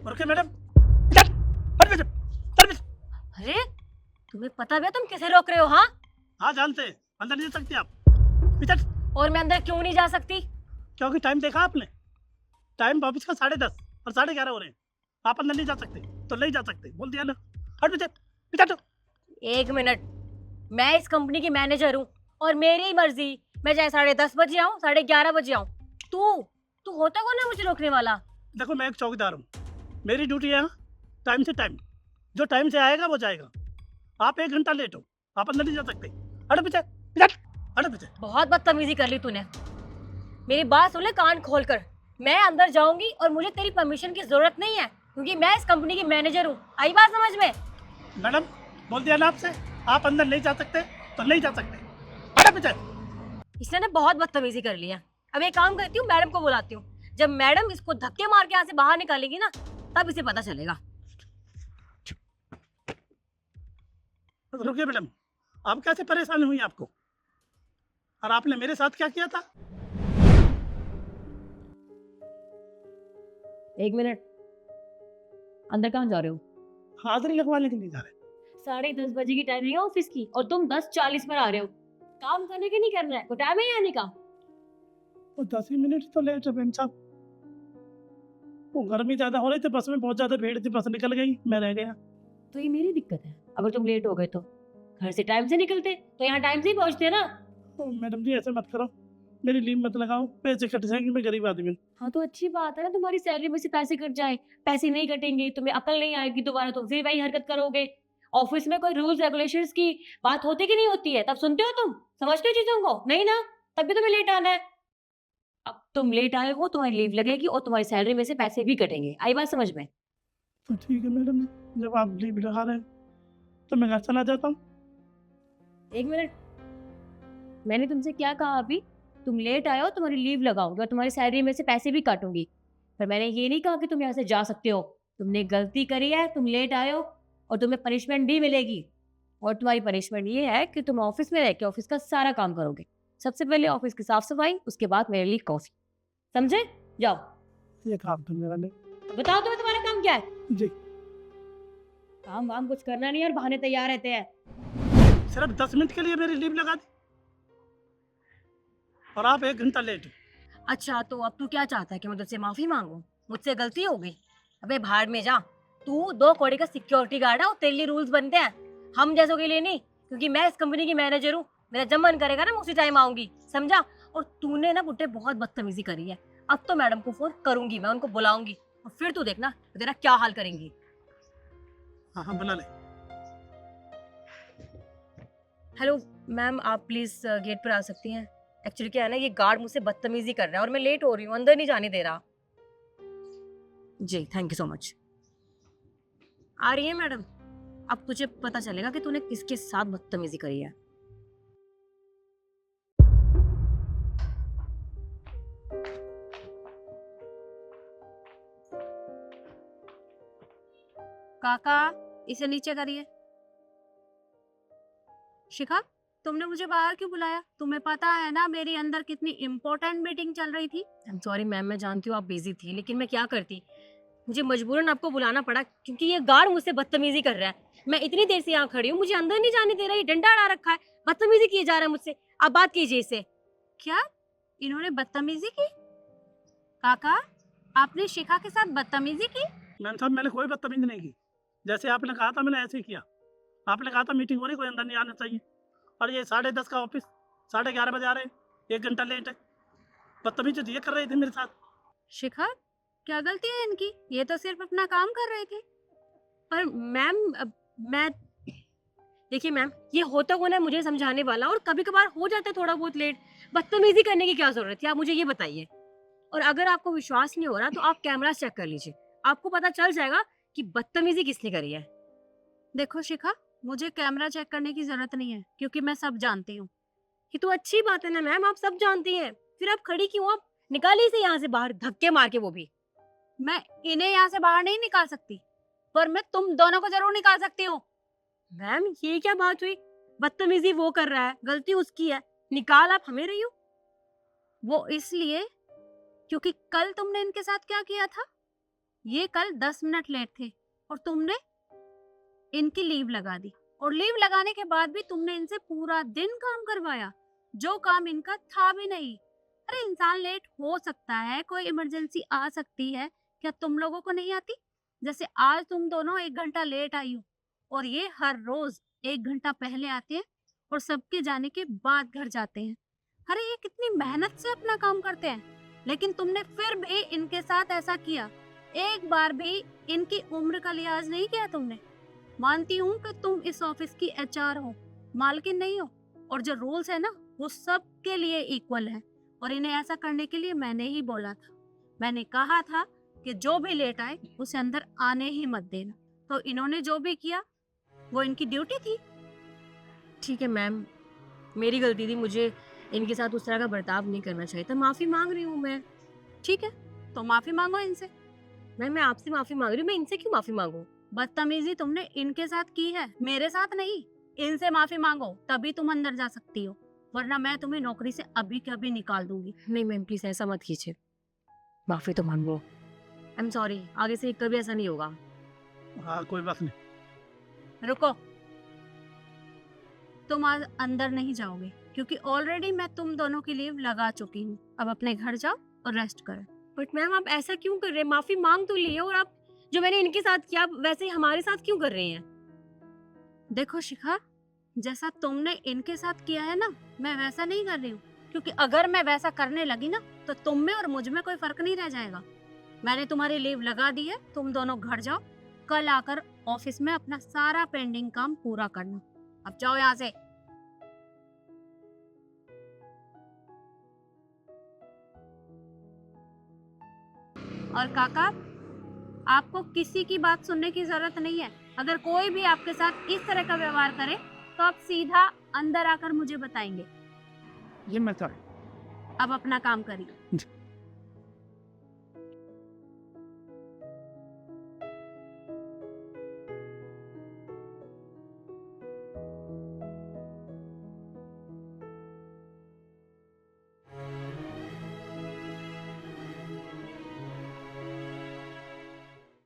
Okay madam, चल, हट बेटा, चल बेटा। अरे तुम्हें पता भी है तुम किसे रोक रहे हो? हाँ, हाँ जानते हैं, अंदर नहीं जा सकते आप। बेटा, और मैं अंदर क्यों नहीं जा सकती? क्योंकि टाइम देखा आपने? टाइम ऑफिस का 10:30 और 11:30 हो रहे हैं। आप अंदर नहीं जा सकते तो नहीं जा सकते, बोल दिया ना। हट बेटा, बेटा तो। एक मिनट, मैं इस कंपनी की मैनेजर हूँ और मेरी मर्जी, मैं चाहे 10:30 बजे आऊँ 11:30 बजे आऊँ। तू तू होता कौन है मुझे रोकने वाला? देखो मैं एक चौकीदार हूँ, मेरी ड्यूटी है टाइम से टाइम। जो टाइम से आएगा वो जाएगा। आप 1 घंटा लेट हो, आप अंदर नहीं जा सकते। हट बेटा, बेटा, हट बेटा। बहुत बदतमीजी कर ली तूने। मेरी बात सुन ले कान खोल कर। मैं अंदर जाऊंगी और मुझे तेरी परमिशन की जरूरत नहीं है, क्योंकि मैं इस कंपनी की मैनेजर हूँ। आई बात समझ में? मैडम, बोल दिया ना आपसे, आप अंदर नहीं जा सकते तो नहीं जा सकते। हट बेटा। इसने ना बहुत बदतमीजी कर लिया। अब एक काम करती हूँ, मैडम को बुलाती हूँ। जब मैडम इसको धक्के मार के यहाँ से बाहर निकालेगी ना, तब इसे पता चलेगा। रुकिए मैडम, अब कैसे परेशानी हुई आपको? और आपने मेरे साथ क्या किया था? एक मिनट, अंदर कहाँ जा रहे हो? हाजिरी लगवाने के लिए जा रहे। 10:30 बजे की टाइमिंग है ऑफिस की और तुम 10:40 पर आ रहे हो। काम करने के नहीं करना है, कोई टाइम है आने का? वो 10 ही मिनट तो लेट है मैम साहब। वो गर्मी ज्यादा हो रही थी, बस में बहुत ज्यादा भीड़ थी, बस निकल गई, मैं रह गया। तो ये मेरी दिक्कत है। अगर तुम लेट हो गए तो घर से टाइम से निकलते तो यहाँ टाइम से ही पहुंचते ना। ओ, मैडम जी ऐसे मत करो, मेरी लीव मत लगाओ, पैसे कट जाएंगे, मैं गरीब आदमी हूँ। हाँ तो अच्छी बात है ना, तुम्हारी सैलरी में से पैसे कट जाए। पैसे नहीं कटेंगे, तुम्हें अकल नहीं आएगी, दोबारा तुम फिर वही हरकत करोगे। ऑफिस में कोई रूल्स रेगुलेशंस की बात होती कि नहीं होती है? तब सुनते हो तुम? समझते हो चीजों को? नहीं ना, तब भी तुम्हें लेट आना है। अब तुम लेट आए हो, तुम्हारी लीव लगेगी और तुम्हारी सैलरी में से पैसे भी कटेंगे। आई बात समझ में? तो ठीक है मैडम, जब आप लीव लगा रहे हैं तो मैं घर चला जाता हूँ। एक मिनट, मैंने तुमसे क्या कहा अभी? तुम लेट आए हो, तुम्हारी लीव लगाऊंगी और तुम्हारी सैलरी में से पैसे भी काटूंगी। पर मैंने ये नहीं कहा कि तुम यहाँ से जा सकते हो। तुमने गलती करी है, तुम लेट आए हो और तुम्हें पनिशमेंट भी मिलेगी। और तुम्हारी पनिशमेंट ये है कि तुम ऑफिस में रह के ऑफिस का सारा काम करोगे। सबसे पहले ऑफिस की साफ सफाई, उसके बाद मेरे लिए कॉफी। समझे? जाओ। ये काम तो मेरा नहीं। बताओ तुम्हें तुम्हारा काम क्या है? जी, काम वाम कुछ करना नहीं और बहाने तैयार रहते हैं। सिर्फ 10 मिनट के लिए मेरी लीव लगा दी और आप 1 घंटा लेट। अच्छा तो अब तू क्या चाहता है कि मैं तुझसे माफी मांगू? मुझसे गलती हो गई, अबे भाड़ में जा। तू 2 कौड़ी का सिक्योरिटी गार्ड है और तेरे लिए रूल्स बनते हैं, हम जैसों के लिए नहीं। क्योंकि मैं इस कंपनी की मैनेजर हूँ, मेरा जब मन करेगा ना मैं उसी टाइम आऊंगी, समझा? और तूने ना बुड्ढे बहुत बदतमीजी करी है। अब तो मैडम को फोन करूंगी, मैं उनको बुलाऊंगी और फिर तू देखना तेरा क्या हाल करेंगी। हाँ हाँ बुला ले। हेलो मैम, आप प्लीज गेट पर आ सकती हैं? एक्चुअली क्या है ना, ये गार्ड मुझसे बदतमीजी कर रहा है और मैं लेट हो रही हूँ, अंदर नहीं जाने दे रहा। जी थैंक यू सो मच। आ रही है मैडम? अब तुझे पता चलेगा कि तूने किसके साथ बदतमीजी करी है। काका, इसे नीचे करिए। शिखा, तुमने मुझे बाहर क्यों बुलाया? तुम्हें पता है ना मेरी अंदर कितनी इम्पोर्टेंट मीटिंग चल रही थी। आई एम सॉरी मैम, मैं जानती हूँ आप बिजी थी, लेकिन मैं क्या करती, मुझे मजबूरन आपको बुलाना पड़ा क्योंकि ये गार्ड मुझसे बदतमीजी कर रहा है। मैं इतनी देर से यहाँ खड़ी हूँ, मुझे अंदर नहीं जाने दे रहा है, डंडा अड़ा रखा है, बदतमीजी किए जा रहा है मुझसे। आप बात कीजिए इससे। क्या इन्होंने बदतमीजी की? काका, आपने शिखा के साथ बदतमीजी की? मैम साहब मैंने कोई बदतमीजी नहीं की, जैसे आपने कहा था मैंने ऐसे ही किया। आपने कहा था मीटिंग हो रही, कोई अंदर नहीं आना चाहिए, और ये 10:30 का ऑफिस 11:30 बजे आ रहे हैं, 1 घंटा लेट है। बदतमीजी तो ये कर रहे थे मेरे साथ। शिखा, क्या गलती है इनकी? ये तो सिर्फ अपना काम कर रहे थे। पर मैम मैं, देखिए मैम, ये होता कौन है मुझे समझाने वाला, और कभी कभार हो जाता है थोड़ा बहुत लेट। बदतमीजी करने की क्या जरूरत थी, आप मुझे ये बताइए। और अगर आपको विश्वास नहीं हो रहा तो आप कैमरा चेक कर लीजिए, आपको पता चल जाएगा कि बदतमीजी किसने करी है। देखो शिखा, मुझे कैमरा चेक करने की जरूरत नहीं है क्योंकि मैं सब जानती हूँ। ये तो अच्छी बात है ना मैम, आप सब जानती हैं, फिर आप खड़ी क्यों? आप निकालिए इसे यहाँ से बाहर, धक्के मार के, वो भी। मैं इन्हें यहाँ से बाहर नहीं निकाल सकती, पर मैं तुम दोनों को जरूर निकाल सकती हूँ। मैम ये क्या बात हुई? बदतमीजी वो कर रहा है, गलती उसकी है, निकाल आप हमें रही हो। वो इसलिए क्योंकि कल तुमने इनके साथ क्या किया था? ये कल 10 मिनट लेट थे और तुमने इनकी लीव लगा दी, और लीव लगाने के बाद भी तुमने इनसे पूरा दिन काम करवाया, जो काम इनका था भी नहीं। अरे इंसान लेट हो सकता है, कोई इमरजेंसी आ सकती है, क्या तुम लोगों को नहीं आती? जैसे आज तुम दोनों 1 घंटा लेट आई हो, और ये हर रोज 1 घंटा पहले आते हैं और सबके जाने के बाद घर जाते हैं। अरे ये कितनी मेहनत से अपना काम करते हैं, लेकिन तुमने फिर भी इनके साथ ऐसा किया। एक बार भी इनकी उम्र का लिहाज नहीं किया तुमने। मानती हूँ कि तुम इस ऑफिस की एचआर हो, मालकिन नहीं हो, और जो रूल्स है ना वो सबके लिए इक्वल है, और इन्हें ऐसा करने के लिए मैंने ही बोला था। मैंने कहा था कि जो भी लेट आए उसे अंदर आने ही मत देना, तो इन्होंने जो भी किया वो इनकी ड्यूटी थी। ठीक है मैम, मेरी गलती थी, मुझे इनके साथ उस तरह का बर्ताव नहीं करना चाहिए था। माफ़ी मांग रही हूँ मैं। ठीक है, तो माफी मांगो इनसे। मैम मैं आपसे माफ़ी मांग रही हूँ, मैं इनसे क्यों माफ़ी मांगूँ? बदतमीजी तुमने इनके साथ की है, मेरे साथ नहीं। इनसे माफी मांगो तभी तुम अंदर जा सकती हो, वरना मैं तुम्हें नौकरी से अभी के अभी निकाल दूंगी। नहीं मैम प्लीज़ ऐसा मत कीजिए, माफ़ी तो मांगो। आई एम सॉरी, आगे से कभी ऐसा नहीं होगा। हाँ कोई बात नहीं। रुको, तुम आज अंदर नहीं जाओगे, क्योंकि ऑलरेडी मैं तुम दोनों की लीव लगा चुकी हूँ। अब अपने घर जाओ और रेस्ट करो। बट मैम आप ऐसा क्यों कर रहे हैं? माफ़ी मांग तो ली है, और आप जो मैंने इनके साथ किया वैसे ही हमारे साथ क्यों कर रहे हैं? देखो शिखा, जैसा तुमने इनके साथ किया है ना, मैं वैसा नहीं कर रही हूँ, क्योंकि अगर मैं वैसा करने लगी ना तो तुम में और मुझ में कोई फर्क नहीं रह जाएगा। मैंने तुम्हारी लीव लगा दी है, तुम दोनों घर जाओ, कल आकर ऑफिस में अपना सारा पेंडिंग काम पूरा करना। अब जाओ यहाँ से। और काका, आपको किसी की बात सुनने की जरूरत नहीं है। अगर कोई भी आपके साथ इस तरह का व्यवहार करे तो आप सीधा अंदर आकर मुझे बताएंगे। जी मैं सॉरी। अब अपना काम करिए।